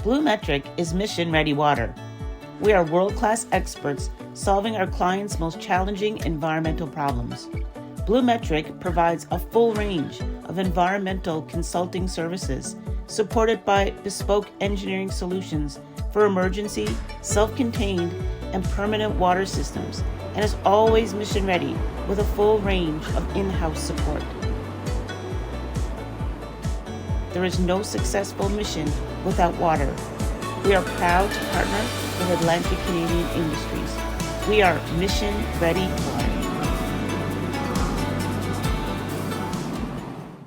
BlueMetric is mission-ready water. We are world-class experts solving our clients' most challenging environmental problems. BlueMetric provides a full range of environmental consulting services supported by bespoke engineering solutions for emergency, self-contained, and permanent water systems, and is always mission-ready with a full range of in-house support. There is no successful mission without water. We are proud to partner with Atlantic Canadian Industries. We are mission-ready water.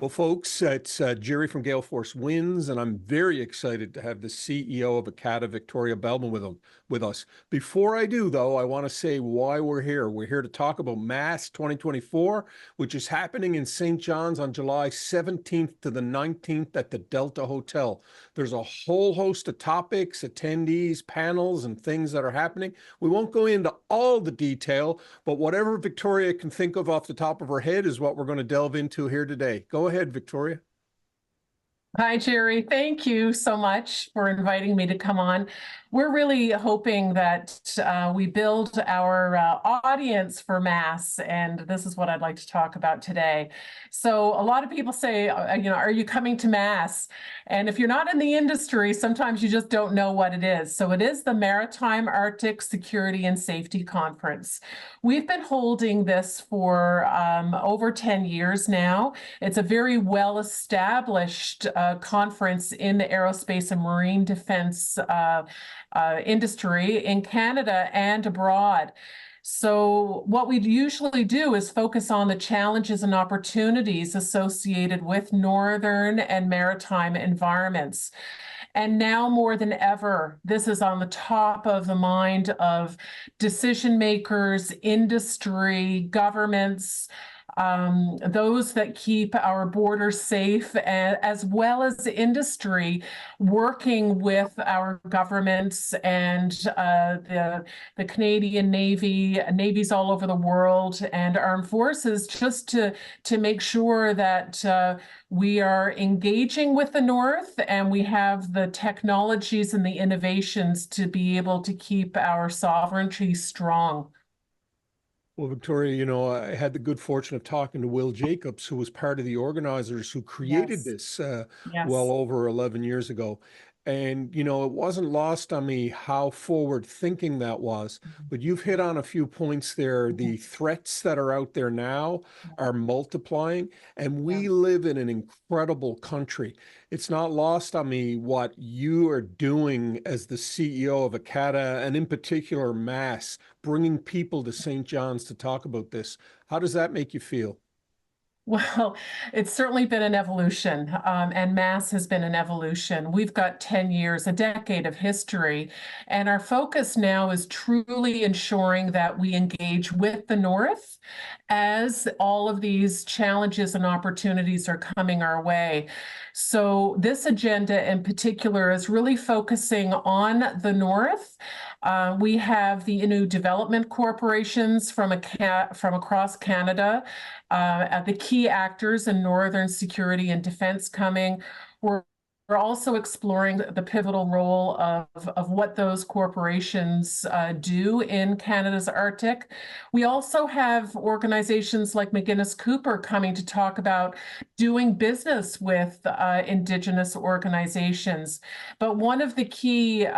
Well, folks, it's Jerry from Gale Force Winds, and I'm very excited to have the CEO of ACADA, Victoria Belbin, with us. Before I do, though, I want to say why we're here. We're here to talk about MASS 2024, which is happening in St. John's on July 17th to the 19th at the Delta Hotel. There's a whole host of topics, attendees, panels, and things that are happening. We won't go into all the detail, but whatever Victoria can think of off the top of her head is what we're going to delve into here today. Go ahead, Victoria. Hi, Jerry. Thank you so much for inviting me to come on. We're really hoping that we build our audience for MASS, and this is what I'd like to talk about today. So a lot of people say, are you coming to MASS? And if you're not in the industry, sometimes you just don't know what it is. So it is the Maritime Arctic Security and Safety Conference. We've been holding this for over 10 years now. It's a very well-established conference in the aerospace and marine defense industry in Canada and abroad. So what we usually do is focus on the challenges and opportunities associated with northern and maritime environments. And now more than ever, this is on the top of the mind of decision makers, industry, governments, those that keep our borders safe, as well as industry, working with our governments and the Canadian Navy, navies all over the world, and armed forces, just to make sure that we are engaging with the North and we have the technologies and the innovations to be able to keep our sovereignty strong. Well, Victoria, I had the good fortune of talking to Will Jacobs, who was part of the organizers who created this well over 11 years ago. And, it wasn't lost on me how forward thinking that was, but you've hit on a few points there. The threats that are out there now are multiplying, and we live in an incredible country. It's not lost on me what you are doing as the CEO of ACADA, and in particular MASS, bringing people to St. John's to talk about this. How does that make you feel? Well, it's certainly been an evolution, and MASS has been an evolution. We've got 10 years, a decade of history, and our focus now is truly ensuring that we engage with the North as all of these challenges and opportunities are coming our way. So this agenda in particular is really focusing on the North. We have the Innu development corporations from across Canada, the key actors in northern security and defense coming. We're also exploring the pivotal role of what those corporations do in Canada's Arctic. We also have organizations like McGuinness Cooper coming to talk about doing business with Indigenous organizations. But one of the key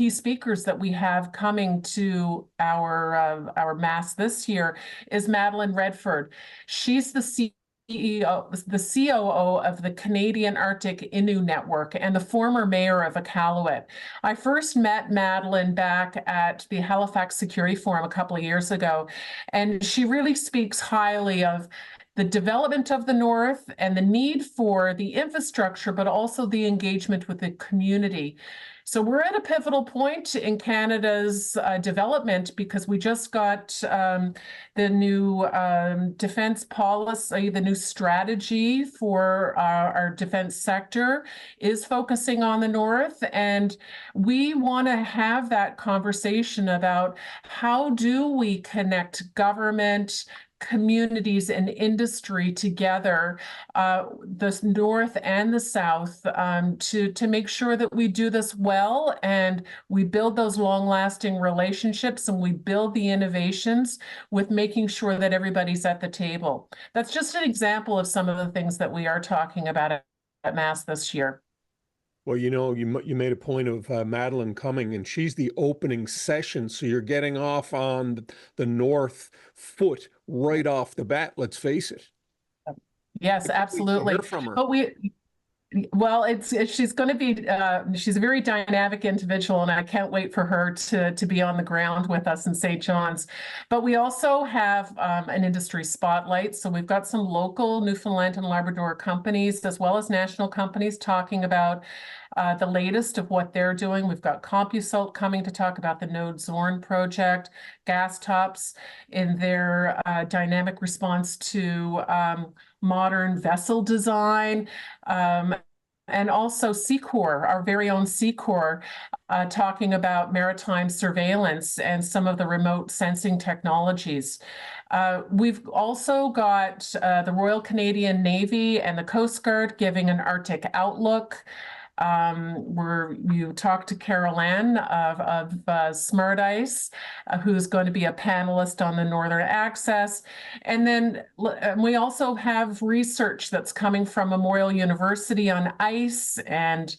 speakers that we have coming to our MASS this year is Madeleine Redford. She's the COO of the Canadian Arctic Innu Network and the former mayor of Iqaluit. I first met Madeleine back at the Halifax Security Forum a couple of years ago, and she really speaks highly of the development of the North and the need for the infrastructure, but also the engagement with the community. So we're at a pivotal point in Canada's development because we just got the new defense policy, the new strategy for our defense sector is focusing on the North. And we want to have that conversation about how do we connect government, communities and industry together, the North and the South, to make sure that we do this well and we build those long-lasting relationships and we build the innovations with making sure that everybody's at the table. That's just an example of some of the things that we are talking about at MASS this year. Well, you know, you made a point of Madeline coming, and she's the opening session, so you're getting off on the north foot right off the bat, let's face it. Yes, absolutely. Hear from her. But well, she's going to be, she's a very dynamic individual, and I can't wait for her to be on the ground with us in St. John's. But we also have an industry spotlight. So we've got some local Newfoundland and Labrador companies, as well as national companies, talking about the latest of what they're doing. We've got CompuSalt coming to talk about the Node Zorn project, Gas Tops in their dynamic response to modern vessel design, and also Secor, our very own Secor, talking about maritime surveillance and some of the remote sensing technologies. We've also got the Royal Canadian Navy and the Coast Guard giving an Arctic outlook. Where you talk to Carol Ann of Smart Ice, who's going to be a panelist on the Northern Access. And then we also have research that's coming from Memorial University on ice, and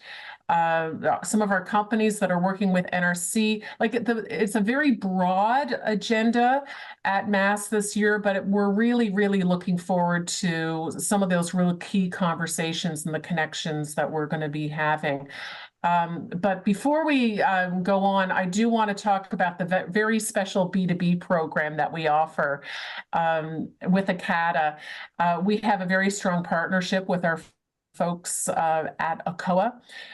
some of our companies that are working with NRC. Like it's a very broad agenda at MASS this year, but we're really, really looking forward to some of those real key conversations and the connections that we're going to be having. But before we go on, I do want to talk about the very special B2B program that we offer with ACADA. We have a very strong partnership with our folks at ACOA,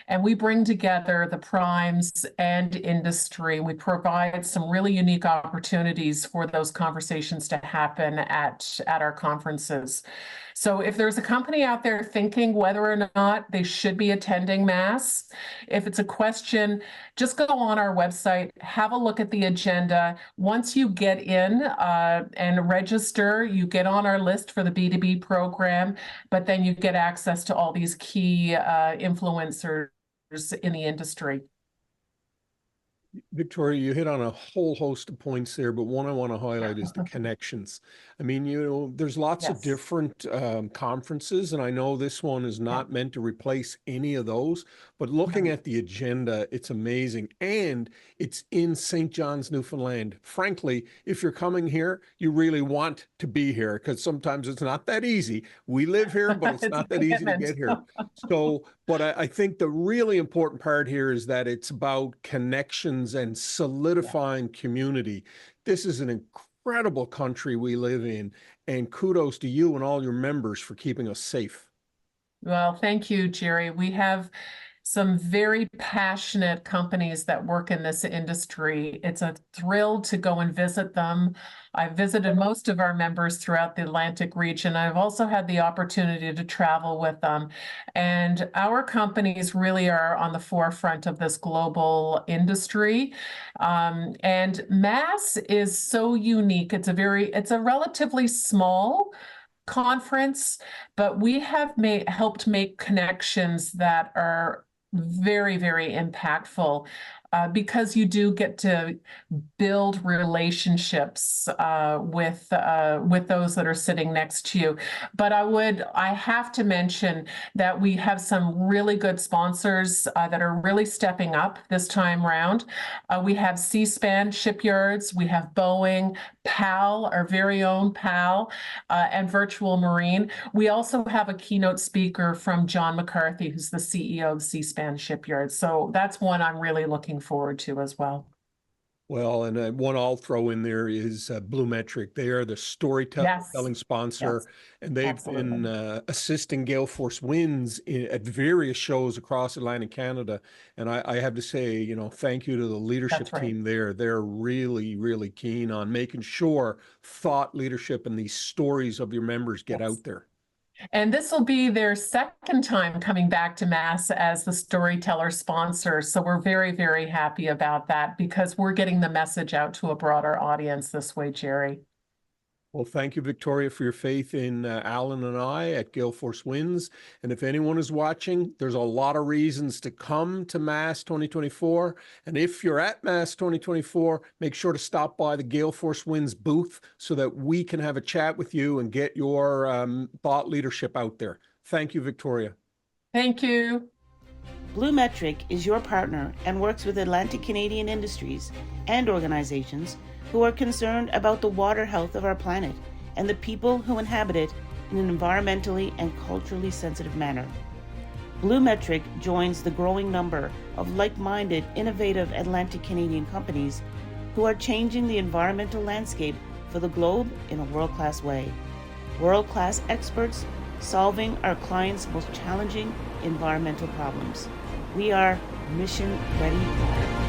and we bring together the primes and industry. We provide some really unique opportunities for those conversations to happen at our conferences. So if there's a company out there thinking whether or not they should be attending MASS, if it's a question, just go on our website, have a look at the agenda. Once you get in and register, you get on our list for the B2B program, but then you get access to all these key influencers in the industry. Victoria, you hit on a whole host of points there, but one I want to highlight is the connections. I mean, you know, there's lots of different conferences, and I know this one is not meant to replace any of those, but looking at the agenda, it's amazing. And it's in St. John's, Newfoundland. Frankly, if you're coming here, you really want to be here, because sometimes it's not that easy. We live here, but it's not that easy to get here. So, but I think the really important part here is that it's about connections and solidifying community. This is an incredible country we live in, and kudos to you and all your members for keeping us safe. Well, thank you, Jerry. We have some very passionate companies that work in this industry. It's a thrill to go and visit them. I've visited most of our members throughout the Atlantic region. I've also had the opportunity to travel with them. And our companies really are on the forefront of this global industry. And MASS is so unique. It's a relatively small conference, but we have helped make connections that are very, very impactful because you do get to build relationships with those that are sitting next to you. But I have to mention that we have some really good sponsors that are really stepping up this time around. We have C-SPAN Shipyards, we have Boeing, PAL, our very own PAL, and Virtual Marine. We also have a keynote speaker from John McCarthy, who's the CEO of C-SPAN Shipyards. So that's one I'm really looking forward to as well. Well, and one I'll throw in there is Blumetric. They are the storytelling sponsor, and they've been assisting Gale Force Winds at various shows across Atlantic Canada. And I have to say, you know, thank you to the leadership team there. They're really, really keen on making sure thought leadership and these stories of your members get out there. And this will be their second time coming back to MASS as the storyteller sponsor. So we're very, very happy about that because we're getting the message out to a broader audience this way, Jerry. Well, thank you, Victoria, for your faith in Alan and I at Gale Force Winds. And if anyone is watching, there's a lot of reasons to come to MASS 2024. And if you're at MASS 2024, make sure to stop by the Gale Force Winds booth so that we can have a chat with you and get your thought leadership out there. Thank you, Victoria. Thank you. BlueMetric is your partner and works with Atlantic Canadian industries and organizations who are concerned about the water health of our planet and the people who inhabit it in an environmentally and culturally sensitive manner. BlueMetric joins the growing number of like-minded, innovative Atlantic Canadian companies who are changing the environmental landscape for the globe in a world-class way. World-class experts solving our clients' most challenging environmental problems. We are mission ready water.